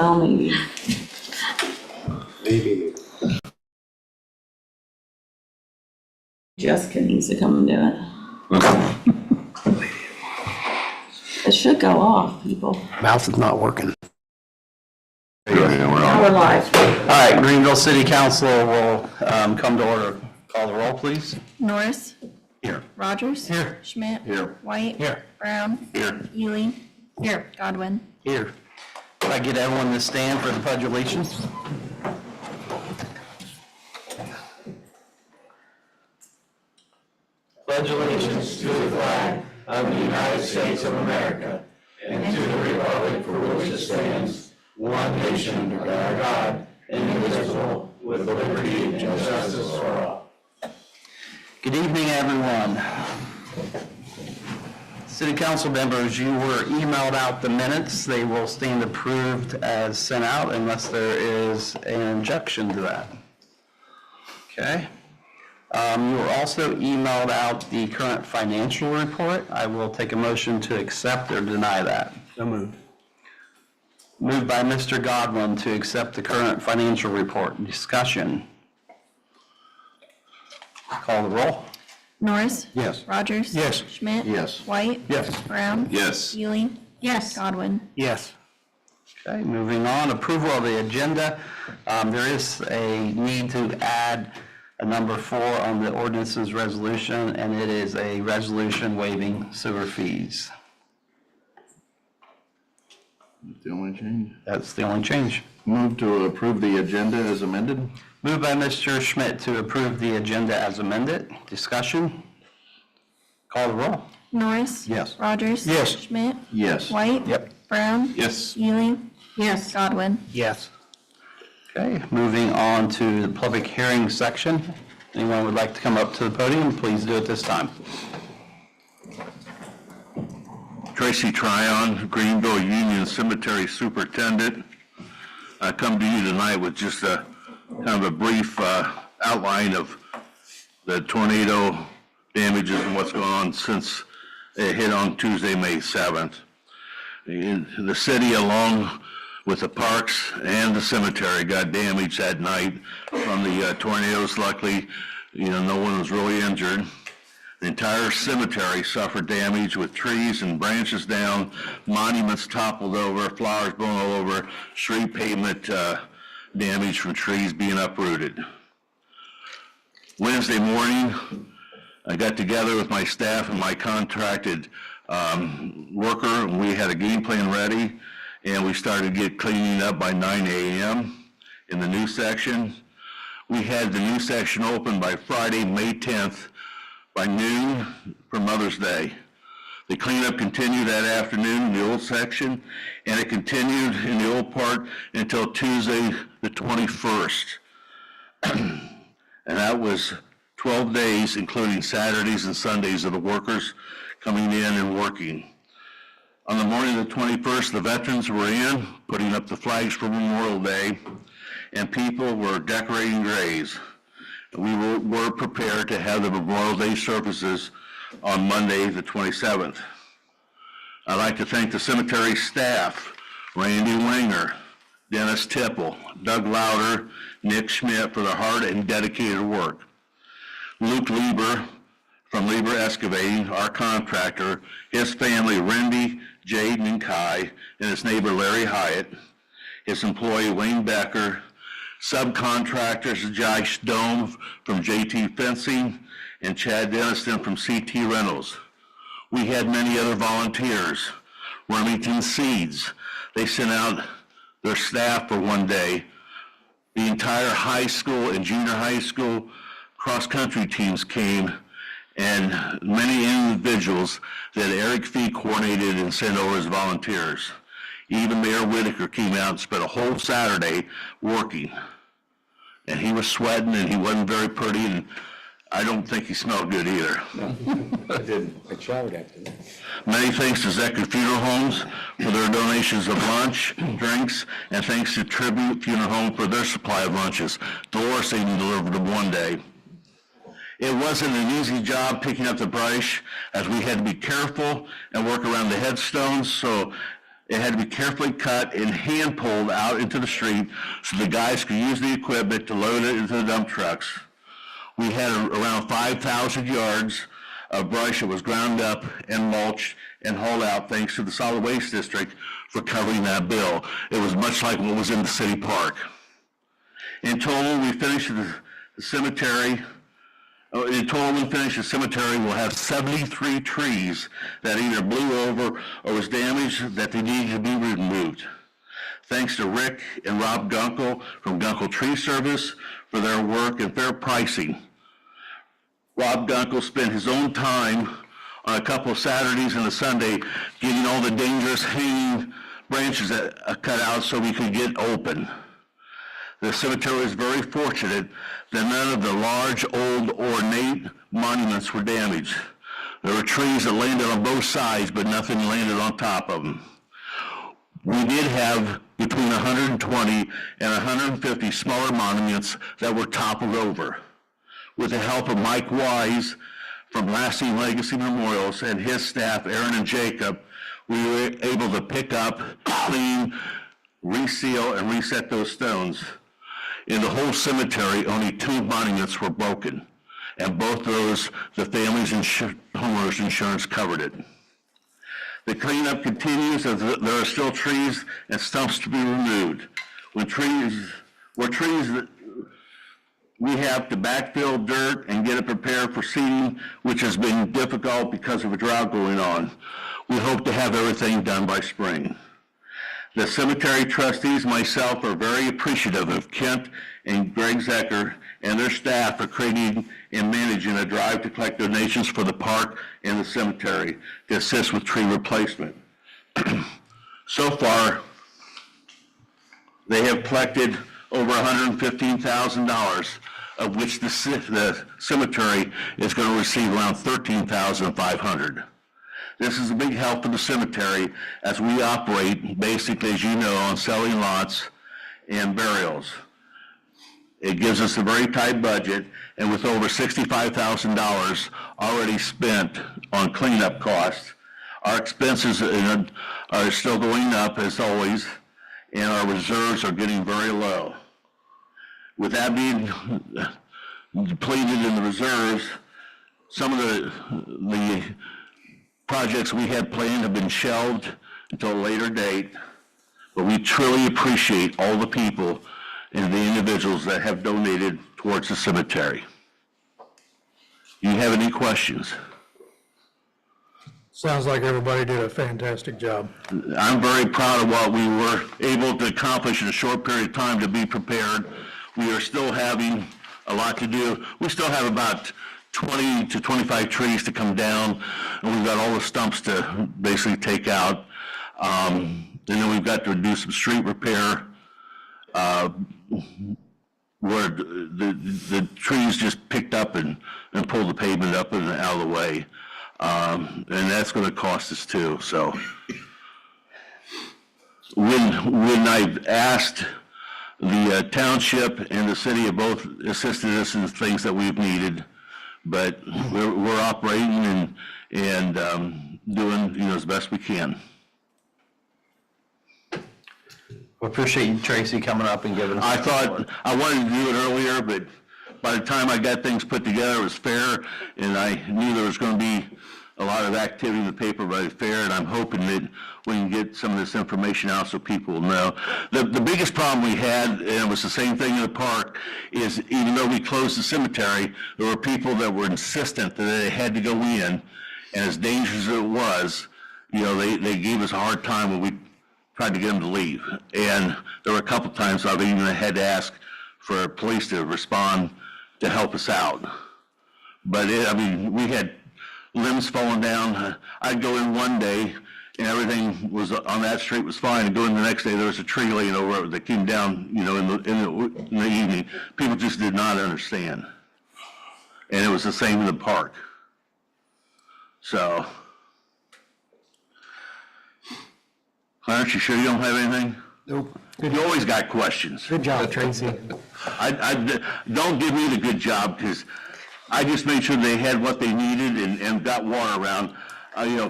Well, maybe. Maybe. Jessica needs to come and do it. It should go off, people. Mouse is not working. Now we're live. All right, Greenville City Council will come to order. Call the roll, please. Norris. Here. Rogers. Here. Schmidt. Here. White. Here. Brown. Here. Ely. Here. Godwin. Here. Can I get everyone to stand for the Pledge of Allegiance? Pledge allegiance to the flag of the United States of America and to the republic for which it stands, one nation under God, indivisible, with liberty and justice for all. Good evening, everyone. City Council members, you were emailed out the minutes. They will stand approved as sent out unless there is an objection to that. Okay. You were also emailed out the current financial report. I will take a motion to accept or deny that. So moved. Moved by Mr. Godwin to accept the current financial report. Discussion. Call the roll. Norris. Yes. Rogers. Yes. Schmidt. Yes. White. Yes. Brown. Yes. Ely. Yes. Godwin. Yes. Okay, moving on. Approval of the agenda. There is a need to add a number 4 on the ordinances resolution, and it is a resolution waiving sewer fees. The only change. That's the only change. Move to approve the agenda as amended. Moved by Mr. Schmidt to approve the agenda as amended. Discussion. Call the roll. Norris. Yes. Rogers. Yes. Schmidt. Yes. White. Yep. Brown. Yes. Ely. Yes. Godwin. Yes. Okay, moving on to the public hearing section. Anyone would like to come up to the podium, please do it this time. Tracy Tryon, Greenville Union Cemetery Superintendent. I come to you tonight with just a kind of a brief outline of the tornado damages and what's going on since it hit on Tuesday, May 7th. The city, along with the parks and the cemetery, got damaged that night from the tornadoes. Luckily, no one was really injured. The entire cemetery suffered damage with trees and branches down, monuments toppled over, flowers blown all over, street pavement damage from trees being uprooted. Wednesday morning, I got together with my staff and my contracted worker, and we had a game plan ready, and we started cleaning up by 9 a.m. in the new section. We had the new section open by Friday, May 10th, by noon for Mother's Day. The cleanup continued that afternoon in the old section, and it continued in the old part until Tuesday, the 21st. And that was 12 days, including Saturdays and Sundays of the workers coming in and working. On the morning of the 21st, the veterans were in, putting up the flags for Memorial Day, and people were decorating graves. We were prepared to have the Memorial Day services on Monday, the 27th. I'd like to thank the cemetery staff, Randy Winger, Dennis Tipple, Doug Lauder, Nick Schmidt for their hard and dedicated work. Luke Lieber from Lieber Excavating, our contractor, his family, Rendy, Jaden, and Kai, and his neighbor, Larry Hyatt, his employee, Wayne Becker, subcontractors, Josh Dome from JT Fencing, and Chad Denniston from CT Rentals. We had many other volunteers. Remington Seeds, they sent out their staff for one day. The entire high school and junior high school cross-country teams came, and many individuals that Eric Fee coordinated and sent over as volunteers. Even Mayor Whitaker came out and spent a whole Saturday working. And he was sweating and he wasn't very pretty, and I don't think he smelled good either. I didn't. I showered after that. Many thanks to Zachary Funeral Homes for their donations of lunch, drinks, and thanks to Tribute Funeral Home for their supply of lunches. Dolores even delivered them one day. It wasn't an easy job picking up the brush, as we had to be careful and work around the headstones, so It had to be carefully cut and hand pulled out into the street so the guys could use the equipment to load it into the dump trucks. We had around 5,000 yards of brush that was ground up and mulched and hauled out thanks to the solid waste district for covering that bill. It was much like what was in the city park. In total, we finished the cemetery. In total, we finished the cemetery. We'll have 73 trees that either blew over or was damaged that they needed to be removed. Thanks to Rick and Rob Gunkel from Gunkel Tree Service for their work and fair pricing. Rob Gunkel spent his own time on a couple of Saturdays and a Sunday getting all the dangerous hanging branches that cut out so we could get open. The cemetery is very fortunate that none of the large, old, ornate monuments were damaged. There were trees that landed on both sides, but nothing landed on top of them. We did have between 120 and 150 smaller monuments that were toppled over. With the help of Mike Wise from Lasting Legacy Memorials and his staff, Aaron and Jacob, we were able to pick up, clean, reseal, and reset those stones. In the whole cemetery, only 2 monuments were broken, and both those, the family's homeowners insurance covered it. The cleanup continues as there are still trees and stumps to be removed. We have to backfill dirt and get it prepared for seeding, which has been difficult because of a drought going on. We hope to have everything done by spring. The cemetery trustees, myself, are very appreciative of Kent and Greg Zecker and their staff for creating and managing a drive to collect donations for the park and the cemetery to assist with tree replacement. So far, they have collected over $115,000, of which the cemetery is going to receive around $13,500. This is a big help for the cemetery as we operate, basically, as you know, on selling lots and burials. It gives us a very tight budget, and with over $65,000 already spent on cleanup costs, our expenses are still going up as always, and our reserves are getting very low. With that being depleted in the reserves, some of the projects we had planned have been shelved until a later date, but we truly appreciate all the people and the individuals that have donated towards the cemetery. Do you have any questions? Sounds like everybody did a fantastic job. I'm very proud of what we were able to accomplish in a short period of time to be prepared. We are still having a lot to do. We still have about 20 to 25 trees to come down, and we've got all the stumps to basically take out. And then we've got to do some street repair where the trees just picked up and pulled the pavement up and out of the way. And that's going to cost us too. So when I've asked, the township and the city have both assisted us in the things that we've needed, but we're operating and doing as best we can. We appreciate you, Tracy, coming up and giving us. I thought I wanted to do it earlier, but by the time I got things put together, it was fair, and I knew there was going to be a lot of activity in the paper by the fair, and I'm hoping that we can get some of this information out so people will know. The biggest problem we had, and it was the same thing in the park, is even though we closed the cemetery, there were people that were insistent that they had to go in, and as dangerous as it was, they gave us a hard time when we tried to get them to leave. And there were a couple times I've even had to ask for police to respond to help us out. But we had limbs falling down. I'd go in one day and everything was on that street was fine, and go in the next day there was a tree laying over it that came down, in the evening. People just did not understand. And it was the same in the park. So, Clarence, you sure you don't have anything? Nope. You always got questions. Good job, Tracy. Don't give me the good job, because I just made sure they had what they needed and got water around.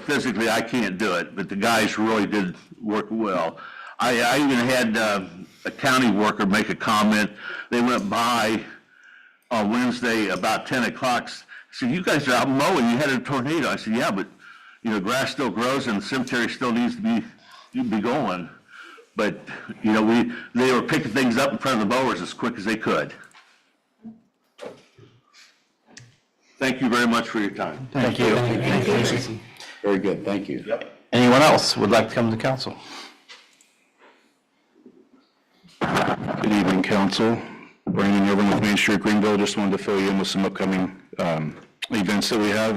physically I can't do it, but the guys really did work well. I even had a county worker make a comment. They went by on Wednesday about 10 o'clock. Said, "You guys are out mowing. You had a tornado." I said, "Yeah, but grass still grows and the cemetery still needs to be going." But they were picking things up in front of the mowers as quick as they could. Thank you very much for your time. Thank you. Very good, thank you. Anyone else would like to come to council? Good evening, council. Brandon Irvin with Main Street, Greenville. Just wanted to fill you in with some upcoming events that we have.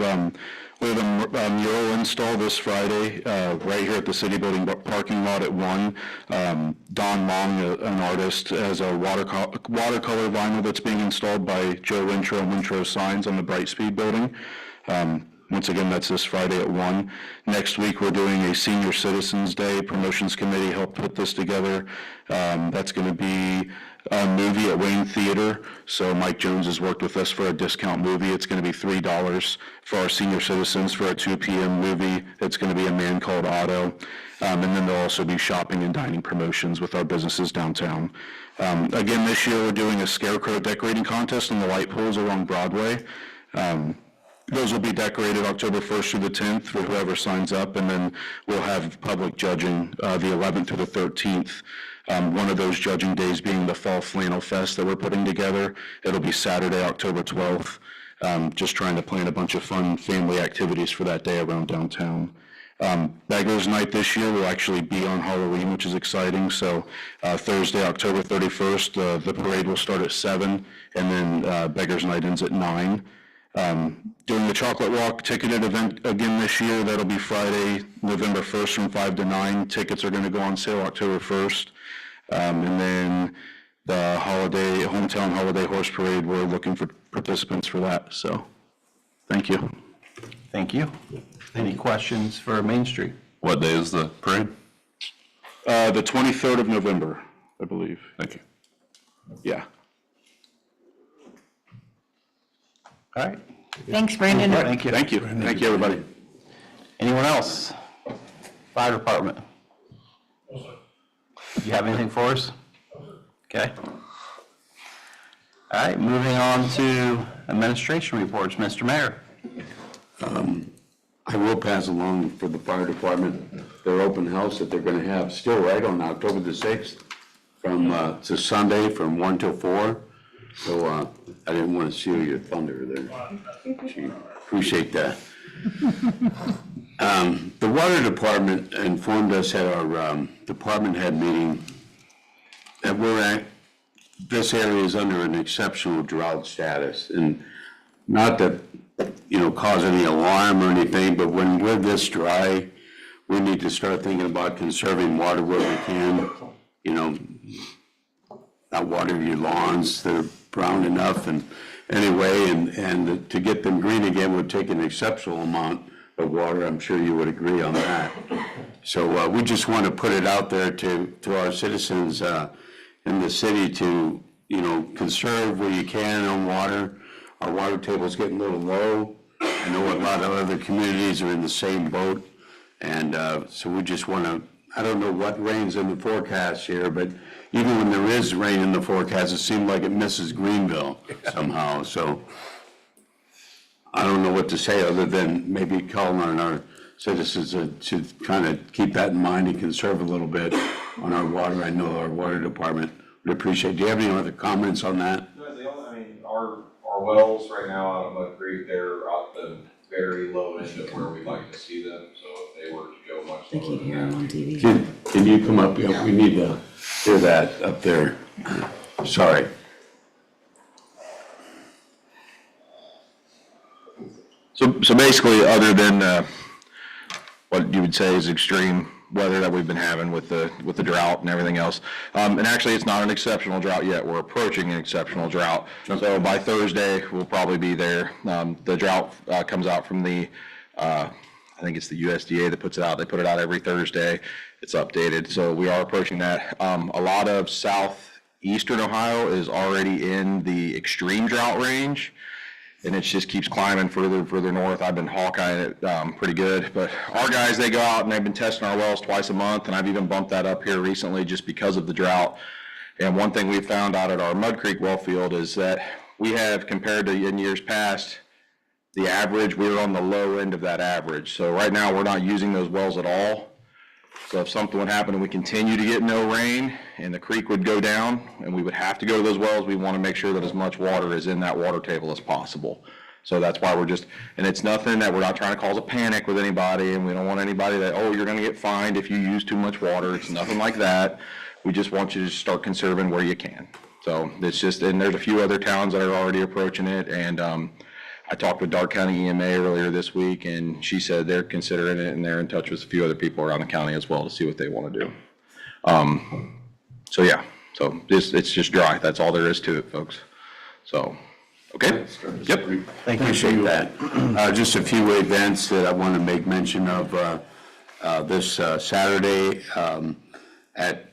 We have a mural install this Friday right here at the city building parking lot at 1. Don Long, an artist, has a watercolor vinyl that's being installed by Joe Wintro and Wintro Signs on the Brightspeed building. Once again, that's this Friday at 1. Next week, we're doing a Senior Citizens Day. Promotions Committee helped put this together. That's going to be a movie at Wayne Theater. So Mike Jones has worked with us for a discount movie. It's going to be $3 for our senior citizens for a 2 p.m. movie. It's going to be A Man Called Otto. And then there'll also be shopping and dining promotions with our businesses downtown. Again, this year, we're doing a scarecrow decorating contest on the light poles along Broadway. Those will be decorated October 1st through the 10th for whoever signs up, and then we'll have public judging the 11th through the 13th. One of those judging days being the Fall Flannel Fest that we're putting together. It'll be Saturday, October 12th. Just trying to plan a bunch of fun family activities for that day around downtown. Beggars Night this year will actually be on Halloween, which is exciting. So Thursday, October 31st, the parade will start at 7, and then Beggars Night ends at 9. Doing the Chocolate Walk ticketed event again this year. That'll be Friday, November 1st from 5 to 9. Tickets are going to go on sale October 1st. And then the Hometown Holiday Horse Parade, we're looking for participants for that. So, thank you. Thank you. Any questions for Main Street? What day is the parade? The 23rd of November, I believe. Thank you. Yeah. All right. Thanks, Brandon. Thank you. Thank you. Thank you, everybody. Anyone else? Fire Department? You have anything for us? Okay. All right, moving on to administration reports. Mr. Mayor. I will pass along for the fire department their open house that they're gonna have still right on October the 6th to Sunday from 1 till 4. So I didn't want to steal your thunder there. Appreciate that. The water department informed us at our department head meeting that this area is under an exceptional drought status, and not that cause any alarm or anything, but when we're this dry, we need to start thinking about conserving water where we can. Not water your lawns; they're brown enough, and anyway, and to get them green again would take an exceptional amount of water. I'm sure you would agree on that. So we just want to put it out there to our citizens in the city to conserve where you can on water. Our water table's getting a little low. I know a lot of other communities are in the same boat, and so we just want to. I don't know what rain's in the forecast here, but even when there is rain in the forecast, it seems like it misses Greenville somehow. So I don't know what to say other than maybe calling on our citizens to kind of keep that in mind and conserve a little bit on our water. I know our water department would appreciate. Do you have any other comments on that? No, our wells right now out of Mud Creek, they're at the very low end of where we'd like to see them. So if they were to go much They lower keep than hearing that, on TV. Can you come up? Yeah, we need to hear that up there. Sorry. So basically, other than what you would say is extreme weather that we've been having with the drought and everything else, and actually it's not an exceptional drought yet. We're approaching an exceptional drought. So by Thursday, we'll probably be there. The drought comes out from the, I think it's the USDA that puts it out. They put it out every Thursday. It's updated. So we are approaching that. A lot of southeastern Ohio is already in the extreme drought range. and it just keeps climbing further and further north. I've been hawkeyeing it pretty good, but our guys, they go out and they've been testing our wells twice a month, and I've even bumped that up here recently just because of the drought. And one thing we found out at our Mud Creek well field is that we have, compared to in years past, the average, we're on the low end of that average. So right now, we're not using those wells at all. So if something would happen and we continue to get no rain and the creek would go down and we would have to go to those wells, we want to make sure that as much water is in that water table as possible. So that's why we're just, and it's nothing that we're not trying to cause a panic with anybody, and we don't want anybody that, oh, you're going to get fined if you use too much water. It's nothing like that. We just want you to start conserving where you can. So it's just, and there's a few other towns that are already approaching it, and I talked with Dark County EMA earlier this week, and she said they're considering it, and they're in touch with a few other people around the county as well to see what they want to do. So yeah, so it's just dry. That's all there is to it, folks. So, okay. Yep. Thank you. Appreciate that. Just a few events that I want to make mention of this Saturday at,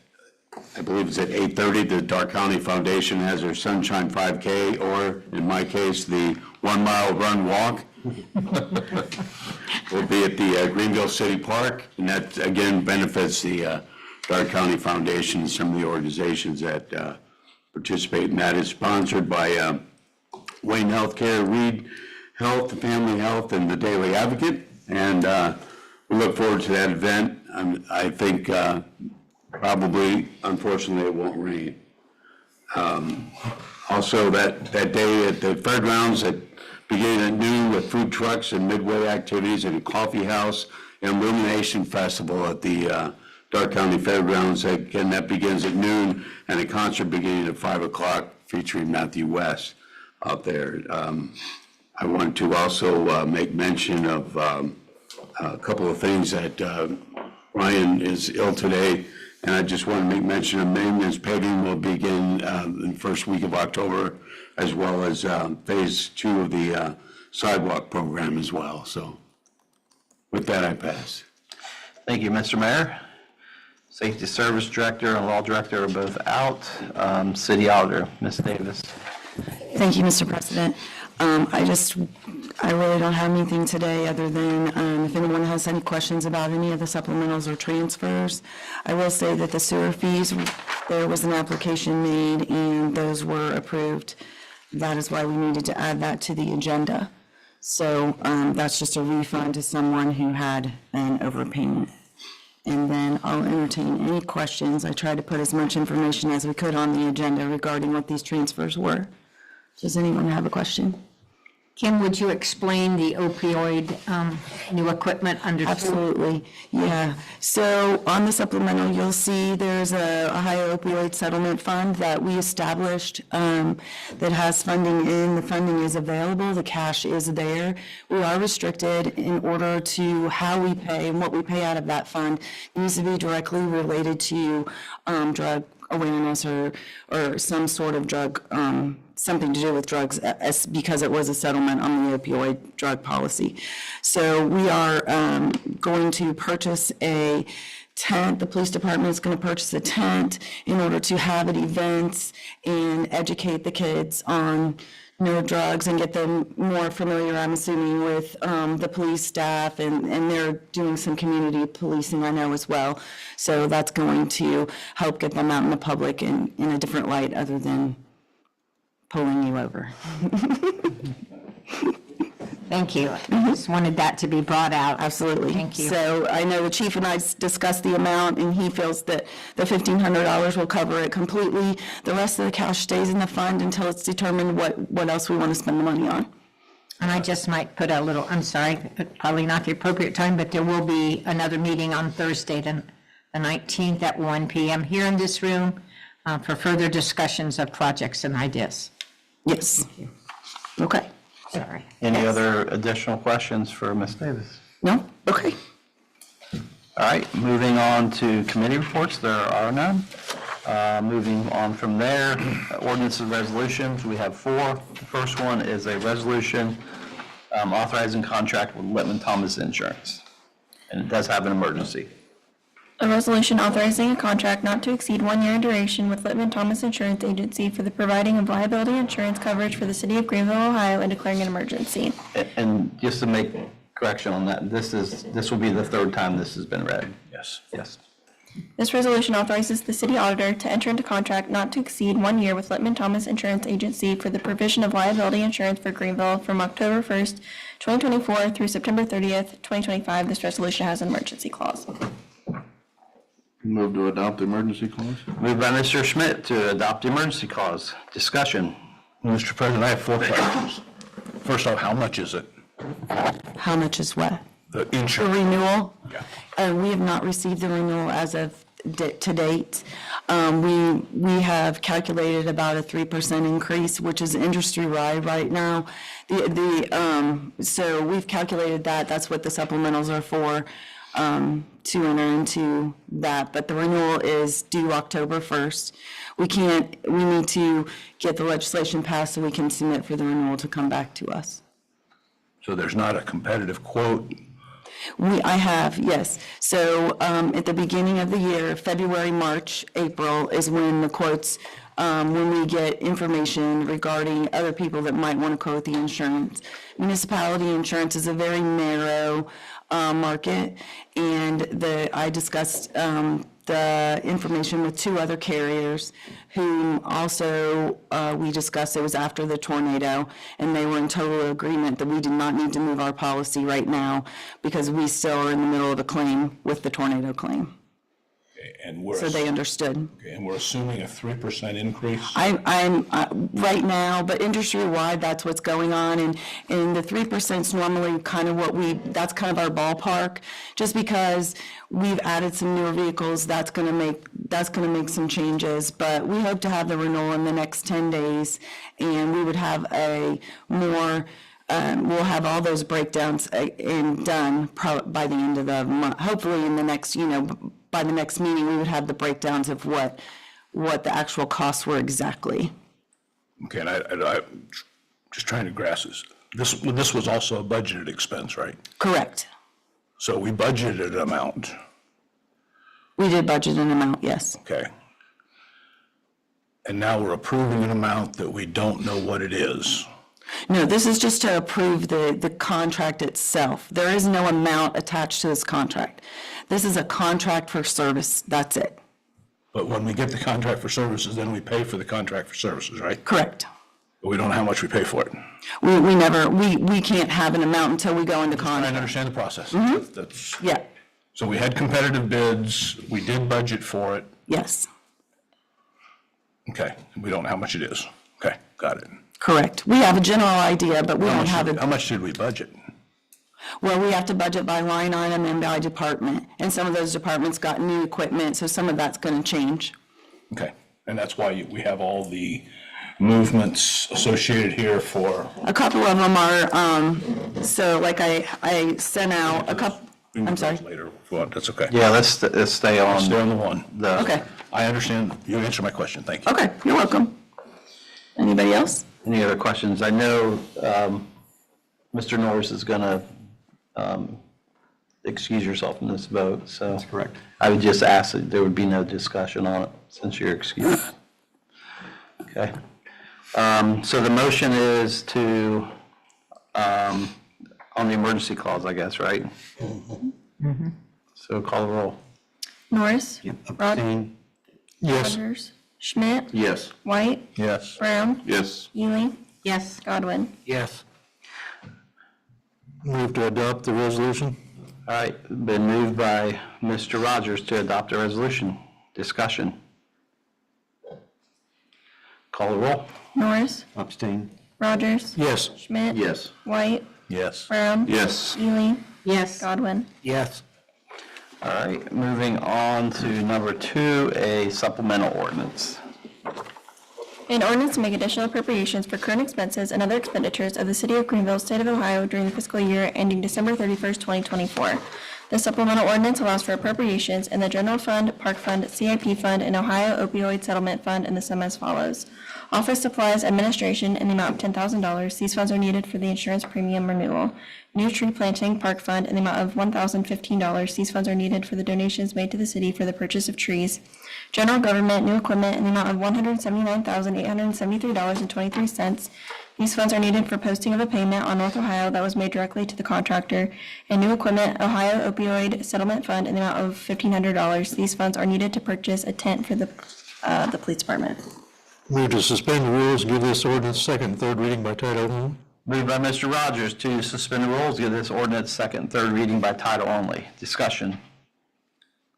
I believe it's at 8:30, the Dark County Foundation has their Sunshine 5K, or in my case, the 1 mile run walk. We'll be at the Greenville City Park, and that again benefits the Dark County Foundation and some of the organizations that participate in that. Is sponsored by Wayne Healthcare, Reed Health, Family Health, and the Daily Advocate, and we look forward to that event. I think probably, unfortunately, it won't rain. Also, that day at the fairgrounds, beginning at noon with food trucks and midway activities and a coffee house and illumination festival at the Dark County Fairgrounds. Again, that begins at noon, and a concert beginning at 5 o'clock featuring Matthew West out there. I want to also make mention of a couple of things that Ryan is ill today. And I just want to make mention of maintenance paving will begin in the first week of October, as well as phase 2 of the sidewalk program as well. So with that, I pass. Thank you, Mr. Mayor. Safety Service Director and Law Director are both out. City Auditor, Ms. Davis. Thank you, Mr. President. I really don't have anything today other than if anyone has any questions about any of the supplementals or transfers. I will say that the sewer fees, there was an application made and those were approved. That is why we needed to add that to the agenda. So that's just a refund to someone who had an overpayment. And then I'll entertain any questions. I tried to put as much information as we could on the agenda regarding what these transfers were. Does anyone have a question? Kim, would you explain the opioid new equipment under? Absolutely, yeah. So on the supplemental, you'll see there's a Ohio opioid settlement fund that we established that has funding in. The funding is available, the cash is there. We are restricted in order to how we pay and what we pay out of that fund needs to be directly related to drug awareness or some sort of drug, something to do with drugs, because it was a settlement on the opioid drug policy. So we are going to purchase a tent. The police department is going to purchase a tent in order to have at events and educate the kids on no drugs and get them more familiar, I'm assuming, with the police staff, and they're doing some community policing, I know, as well. So that's going to help get them out in the public in a different light other than pulling you over. Thank you. I just wanted that to be brought out. Absolutely. Thank you. So I know the chief and I discussed the amount, and he feels that the $1,500 will cover it completely. The rest of the cash stays in the fund until it's determined what else we want to spend the money on. And I just might put a little, I'm sorry, probably not the appropriate time, but there will be another meeting on Thursday, the 19th at 1 p.m. here in this room for further discussions of projects and ideas. Yes. Okay. Sorry. Any other additional questions for Ms. Davis? No? Okay. All right, moving on to committee reports, there are none. Moving on from there, ordinances and resolutions, we have 4. The first one is a resolution authorizing contract with Whitman Thomas Insurance, and it does have an emergency. A resolution authorizing a contract not to exceed 1 year in duration with Littman Thomas Insurance Agency for the providing of liability insurance coverage for the city of Greenville, Ohio, and declaring an emergency. And just to make correction on that, this will be the third time this has been read. Yes. Yes. This resolution authorizes the city auditor to enter into contract not to exceed 1 year with Littman Thomas Insurance Agency for the provision of liability insurance for Greenville from October 1st, 2024 through September 30th, 2025. This resolution has an emergency clause. Move to adopt the emergency clause? Moved by Mr. Schmidt to adopt the emergency clause. Discussion. Mr. President, I have 4 questions. First off, how much is it? How much is what? The The insurance? renewal? Yeah. We have not received the renewal as of to date. We have calculated about a 3% increase, which is industry-wide right now. So we've calculated that, that's what the supplementals are for, to enter into that, but the renewal is due October 1st. We need to get the legislation passed so we can submit for the renewal to come back to us. So there's not a competitive quote? I have, yes. So at the beginning of the year, February, March, April is when the quotes, when we get information regarding other people that might want to quote the insurance. Municipality insurance is a very narrow market, and I discussed the information with 2 other carriers whom also we discussed, it was after the tornado, and they were in total agreement that we did not need to move our policy right now because we still are in the middle of a claim with the tornado claim. And we're, So they understood. okay, and we're assuming a 3% increase? I'm right now, but industry-wide, that's what's going on, and the 3% is normally kind of that's kind of our ballpark, just because we've added some newer vehicles, that's gonna make some changes, but we hope to have the renewal in the next 10 days, and we would have a more, we'll have all those breakdowns done by the end of the month, hopefully in the next, by the next meeting, we would have the breakdowns of what the actual costs were exactly. Okay, and I'm just trying to grasp this. This was also a budgeted expense, right? Correct. So we budgeted an amount, We did budget an amount, yes. okay? And now we're approving an amount that we don't know what it is. No, this is just to approve the contract itself. There is no amount attached to this contract. This is a contract for service, that's it. But when we get the contract for services, then we pay for the contract for services, right? Correct. But we don't know how much we pay for it. We can't have an amount until we go into I contract. understand the process. That's, Yeah, so we had competitive bids, we did budget for it, yes, okay, we don't know how much it is. Okay, got it. correct. We have a general idea, but we don't have How a, much did we budget? well, we have to budget by line item and by department. And some of those departments got new equipment, so some of that's gonna change. Okay, and that's why we have all the movements associated here for, A couple of them are, so like I sent out a couple, we can I'm do sorry. those later, if you want, that's okay. Yeah, let's stay on. Stay on the one. Okay, I understand, you answered my question, thank you. okay, you're welcome. Anybody else? Any other questions? I know Mr. Norris is going to excuse yourself in this vote, so. That's correct. I would just ask that there would be no discussion on it since you're excused. Okay. So the motion is to, on the emergency clause, I guess, right? So call the roll. Norris? Yes. Rogers? Schmidt? Yes. White? Yes. Brown? Yes. Ely? Yes. Godwin? Yes. Move to adopt the resolution? All right, been moved by Mr. Rogers to adopt a resolution. Discussion. Call the roll. Norris? Abstain. Rogers? Yes. Schmidt? Yes. White? Yes. Brown? Yes. Ely? Yes. Godwin? Yes. All right, moving on to number 2, a supplemental ordinance. An ordinance to make additional appropriations for current expenses and other expenditures of the City of Greenville, State of Ohio during the fiscal year ending December 31st, 2024. The supplemental ordinance allows for appropriations in the general fund, park fund, CIP fund, and Ohio opioid settlement fund in the sum as follows. Office supplies administration in the amount of $10,000. These funds are needed for the insurance premium renewal. New tree planting park fund in the amount of $1,015. These funds are needed for the donations made to the city for the purchase of trees. General government new equipment in the amount of $179,873.23. These funds are needed for posting of a payment on North Ohio that was made directly to the contractor. And new equipment, Ohio opioid settlement fund in the amount of $1,500. These funds are needed to purchase a tent for the police department. Move to suspend the rules, give this ordinance second and third reading by title only. Moved by Mr. Rogers to suspend the rules, give this ordinance second and third reading by title only. Discussion.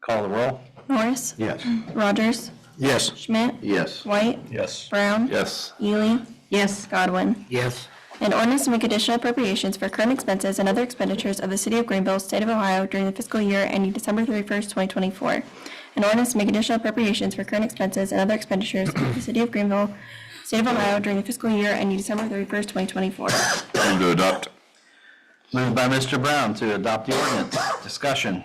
Call the roll. Norris? Yes. Rogers? Yes. Schmidt? Yes. White? Yes. Brown? Yes. Ely? Yes. Godwin? Yes. An ordinance to make additional appropriations for current expenses and other expenditures of the City of Greenville, State of Ohio during the fiscal year ending December 31st, 2024. An ordinance to make additional appropriations for current expenses and other expenditures of the City of Greenville, State of Ohio during the fiscal year ending December 31st, 2024. Move to adopt. Moved by Mr. Brown to adopt the ordinance. Discussion.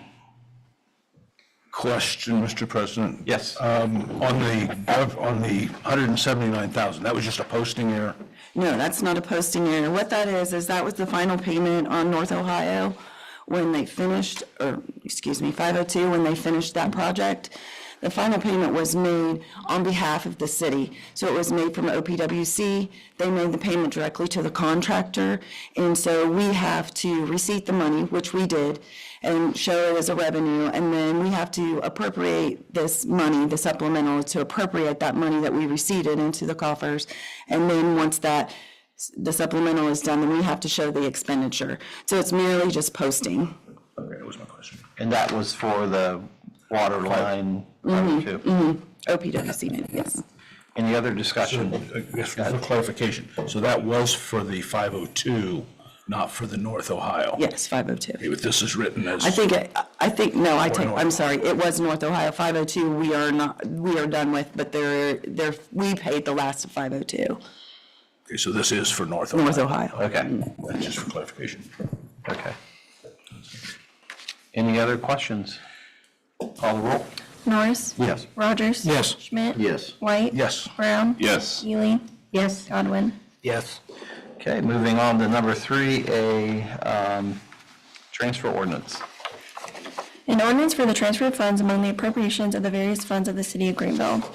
Question, Mr. President. Yes. On the 179,000, that was just a posting error? No, that's not a posting error. What that is that was the final payment on North Ohio when they finished, 502, when they finished that project. The final payment was made on behalf of the city. So it was made from OPWC. They made the payment directly to the contractor. And so we have to receipt the money, which we did, and show it as a revenue. And then we have to appropriate this money, the supplemental, to appropriate that money that we receipted into the coffers. And then once the supplemental is done, then we have to show the expenditure. So it's merely just posting. Okay, that was my question. And that was for the water line. 502. OPWC made it, yes. Any other discussion? Just for clarification, so that was for the 502, not for the North Ohio? Yes, 502. Okay, but this is written as. I'm sorry, it was North Ohio 502, we are done with, but we paid the last of 502, Okay, so this is for North Ohio? North Ohio. Okay, That's just for clarification. okay. Any other questions? Call the roll. Norris? Yes. Rogers? Yes. Schmidt? Yes. White? Yes. Brown? Yes. Ely? Yes. Godwin? Yes. Okay, moving on to number 3, a transfer ordinance. An ordinance for the transfer of funds among the appropriations of the various funds of the City of Greenville.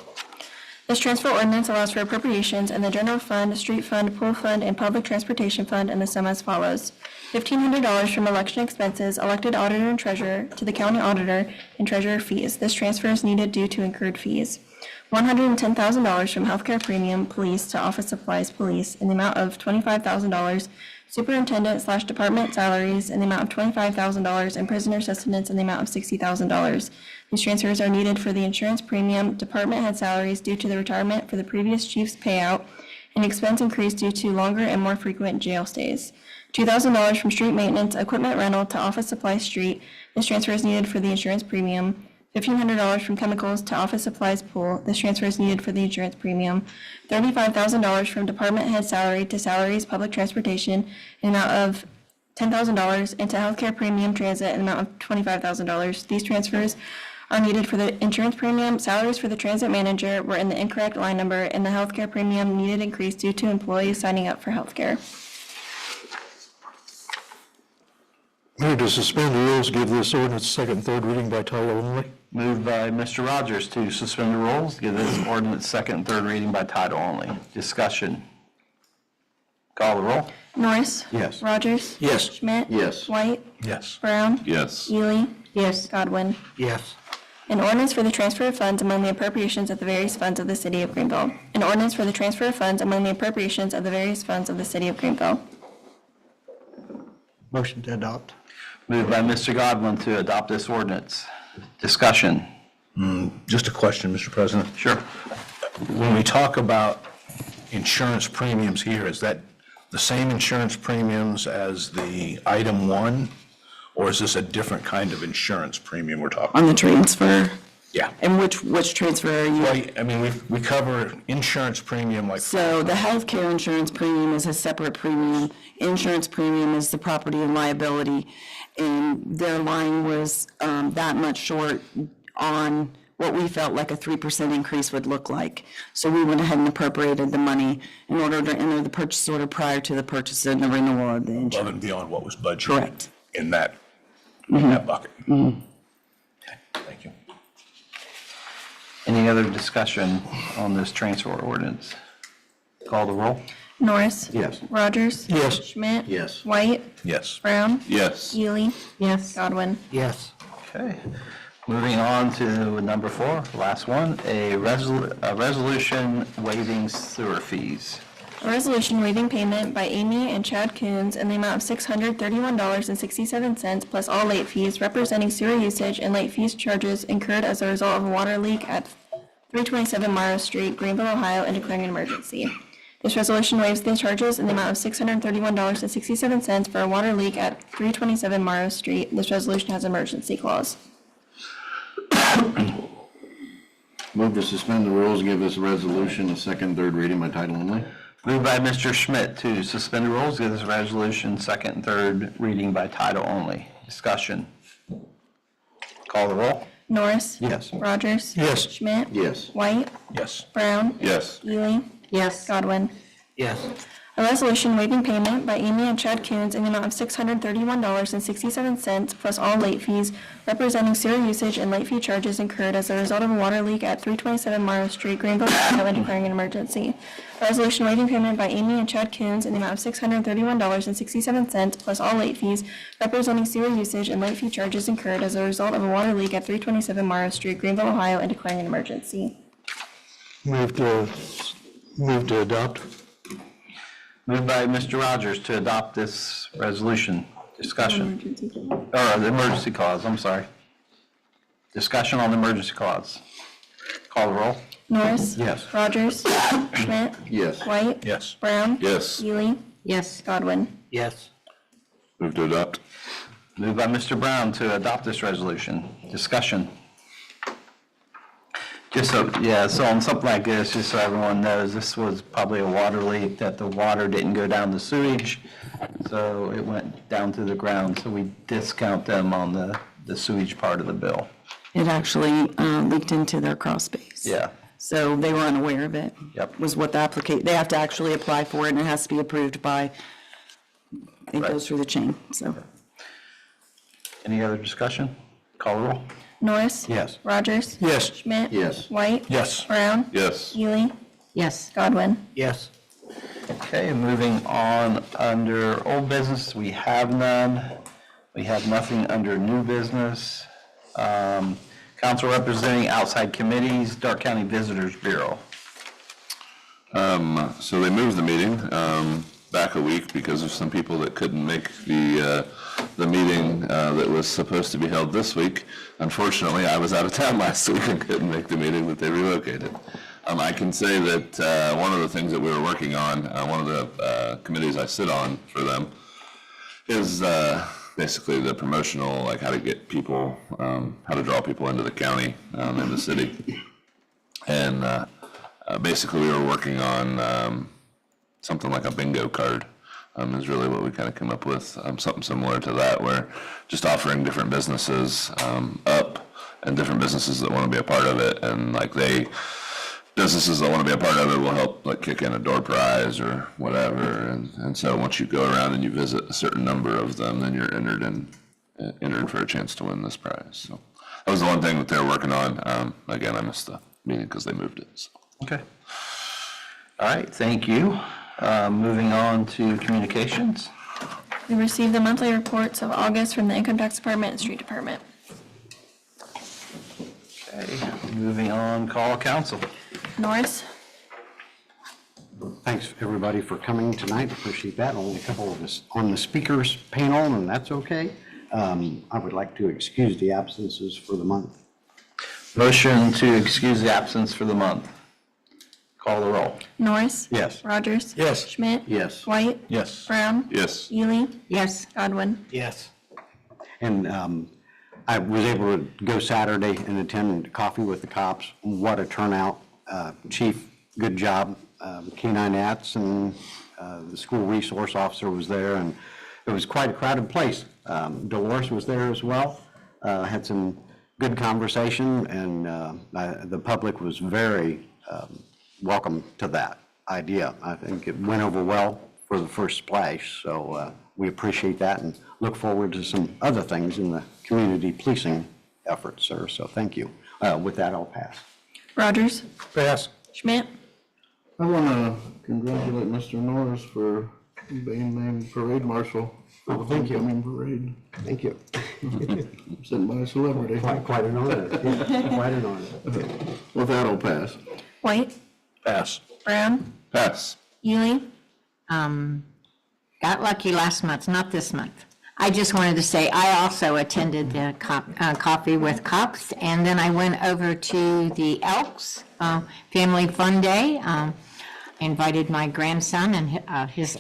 This transfer ordinance allows for appropriations in the general fund, street fund, pool fund, and public transportation fund in the sum as follows. $1,500 from election expenses, elected auditor and treasurer, to the county auditor and treasurer fees. This transfer is needed due to incurred fees. $110,000 from healthcare premium, police, to office supplies, police, in the amount of $25,000. Superintendent/department salaries in the amount of $25,000, and prisoner sustenance in the amount of $60,000. These transfers are needed for the insurance premium, department head salaries due to the retirement for the previous chief's payout, and expense increase due to longer and more frequent jail stays. $2,000 from street maintenance, equipment rental, to office supplies street. This transfer is needed for the insurance premium. $1,500 from chemicals to office supplies pool. This transfer is needed for the insurance premium. $35,000 from department head salary to salaries public transportation in the amount of $10,000, and to healthcare premium transit in the amount of $25,000. These transfers are needed for the insurance premium. Salaries for the transit manager were in the incorrect line number, and the healthcare premium needed increase due to employees signing up for healthcare. Move to suspend the rules, give this ordinance second and third reading by title only. Moved by Mr. Rogers to suspend the rules, give this ordinance second and third reading by title only. Discussion. Call the roll. Norris? Yes. Rogers? Yes. Schmidt? Yes. White? Yes. Brown? Yes. Ely? Yes. Godwin? Yes. An ordinance for the transfer of funds among the appropriations of the various funds of the City of Greenville. An ordinance for the transfer of funds among the appropriations of the various funds of the City of Greenville. Motion to adopt. Moved by Mr. Godwin to adopt this ordinance. Discussion. Just a question, Mr. President. Sure. When we talk about insurance premiums here, is that the same insurance premiums as the item 1? Or is this a different kind of insurance premium we're talking? On the transfer, Yeah. And which transfer are you? Well, I mean, we cover insurance premium like. So the healthcare insurance premium is a separate premium. Insurance premium is the property and liability. And their line was that much short on what we felt like a 3% increase would look like. So we went ahead and appropriated the money in order to enter the purchase order prior to the purchase and the renewal of the insurance. Above and beyond what was budgeted. Correct. In that bucket. Okay, thank you. Any other discussion on this transfer ordinance? Call the roll. Norris. Yes. Rogers. Yes. Schmidt. Yes. White. Yes. Brown. Yes. Ely. Yes. Godwin. Yes. Okay. Moving on to number 4, last one, a resolution waiving sewer fees. A resolution waiving payment by Amy and Chad Coons in the amount of $631.67 plus all late fees representing sewer usage and late fees charges incurred as a result of a water leak at 327 Morrow Street, Greenville, Ohio, and declaring an emergency. This resolution waives the charges in the amount of $631.67 for a water leak at 327 Morrow Street. This resolution has an emergency clause. Move to suspend the rules and give this resolution a second, third reading by title only. Moved by Mr. Schmidt to suspend the rules, give this resolution second and third reading by title only. Discussion. Call the roll. Norris. Yes. Rogers. Yes. Schmidt. Yes. White. Yes. Brown. Yes. Ely. Yes. Godwin. Yes. A resolution waiving payment by Amy and Chad Coons in the amount of $631.67 plus all late fees representing sewer usage and late fee charges incurred as a result of a water leak at 327 Morrow Street, Greenville, Ohio, and declaring an emergency. A resolution waiving payment by Amy and Chad Coons in the amount of $631.67 plus all late fees representing sewer usage and late fee charges incurred as a result of a water leak at 327 Morrow Street, Greenville, Ohio, and declaring an emergency. Move to adopt. Moved by Mr. Rogers to adopt this resolution. Discussion. Or the emergency clause, I'm sorry. Discussion on the emergency clause. Call the roll. Norris. Yes. Rogers. Schmidt. Yes. White. Yes. Brown. Yes. Ely. Yes. Godwin. Yes. Move to adopt. Moved by Mr. Brown to adopt this resolution. Discussion. So on something like this, just so everyone knows, this was probably a water leak that the water didn't go down the sewage, so it went down to the ground, so we discount them on the sewage part of the bill. It actually leaked into their crawl space. Yeah. So they were unaware of it. Yep. Was what the they have to actually apply for it, and it has to be approved by, it goes through the chain, so. Any other discussion? Call the roll. Norris. Yes. Rogers. Yes. Schmidt. Yes. White. Yes. Brown. Yes. Ely. Yes. Godwin. Yes. Okay, moving on under old business, we have none. We have nothing under new business. Council representing outside committees, Dark County Visitors Bureau. So they moved the meeting back a week because of some people that couldn't make the meeting that was supposed to be held this week. Unfortunately, I was out of town last week and couldn't make the meeting that they relocated. I can say that one of the things that we were working on, one of the committees I sit on for them, is basically the promotional, like how to get people, how to draw people into the county and the city. And basically we were working on something like a bingo card is really what we kind of came up with, something similar to that, where just offering different businesses up and different businesses that want to be a part of it, and like businesses that want to be a part of it will help like kick in a door prize or whatever, and so once you go around and you visit a certain number of them, then you're entered for a chance to win this prize. So that was the one thing that they were working on. Again, I missed the meeting because they moved it. So. Okay. All right, thank you. Moving on to communications. We received the monthly reports of August from the Income Tax Department and Street Department. Okay, moving on, call council. Norris. Thanks, everybody, for coming tonight. Appreciate that. Only a couple of us on the speakers panel, and that's okay. I would like to excuse the absences for the month. Motion to excuse the absence for the month. Call the roll. Norris. Yes. Rogers. Yes. Schmidt. Yes. White. Yes. Brown. Yes. Ely. Yes. Godwin. Yes. And I was able to go Saturday and attend Coffee with the Cops. What a turnout. Chief, good job. K-9 Ats and the school resource officer was there, and it was quite a crowded place. Dolores was there as well. Had some good conversation, and the public was very welcome to that idea. I think it went over well for the first splash, so we appreciate that and look forward to some other things in the community policing efforts, sir, so thank you. With that, I'll pass. Rogers? Pass. Schmidt? I want to congratulate Mr. Norris for being named parade marshal for the homecoming parade. Thank you. Sent by a celebrity. Quite an honor. Quite an honor. With that, I'll pass. White? Pass. Brown? Pass. Ely? Got lucky last month, not this month. I just wanted to say, I also attended the Coffee with Cops, and then I went over to the Elks Family Fun Day. I invited my grandson and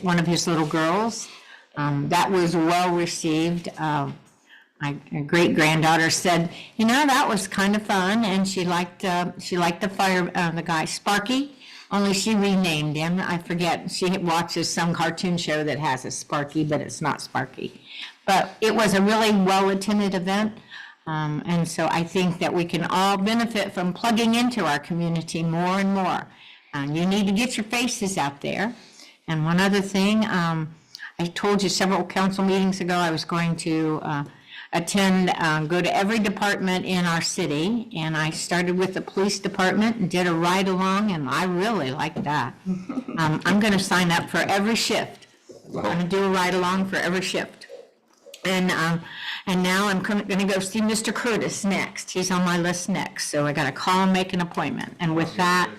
one of his little girls. That was well received. My great-granddaughter said, you know, that was kind of fun, and she liked the guy, Sparky, only she renamed him. I forget, she watches some cartoon show that has a Sparky, but it's not Sparky. But it was a really well-attended event, and so I think that we can all benefit from plugging into our community more and more. You need to get your faces out there. And one other thing, I told you several council meetings ago, I was going to go to every department in our city, and I started with the police department and did a ride-along, and I really liked that. I'm going to sign up for every shift. I'm going to do a ride-along for every shift. And now I'm going to go see Mr. Curtis next. He's on my list next, so I got to call and make an appointment. And with that,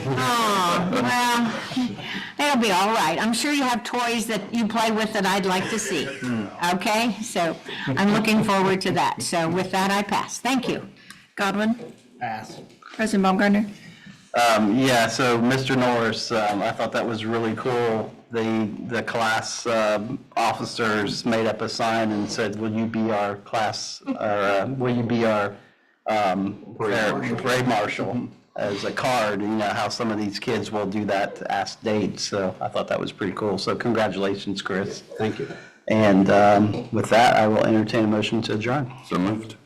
oh, well, it'll be all right. I'm sure you have toys that you play with that I'd like to see. Okay, so I'm looking forward to that. So with that, I pass. Thank you. Godwin? Pass. President Baumgartner? Yeah, so Mr. Norris, I thought that was really cool. The class officers made up a sign and said, will you be our class, or will you be our parade marshal as a card? You know, how some of these kids will do that to ask dates. So I thought that was pretty cool. So congratulations, Chris. Thank you. And with that, I will entertain a motion to adjourn. So moved.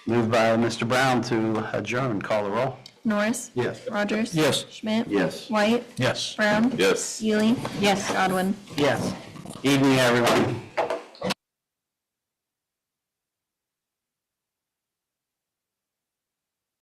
Moved by Mr. Brown to adjourn. Call the roll. Norris? Yes. Rogers? Yes. Schmidt? Yes. White? Yes. Brown? Yes. Ely? Yes. Godwin? Yes. Evening, everyone.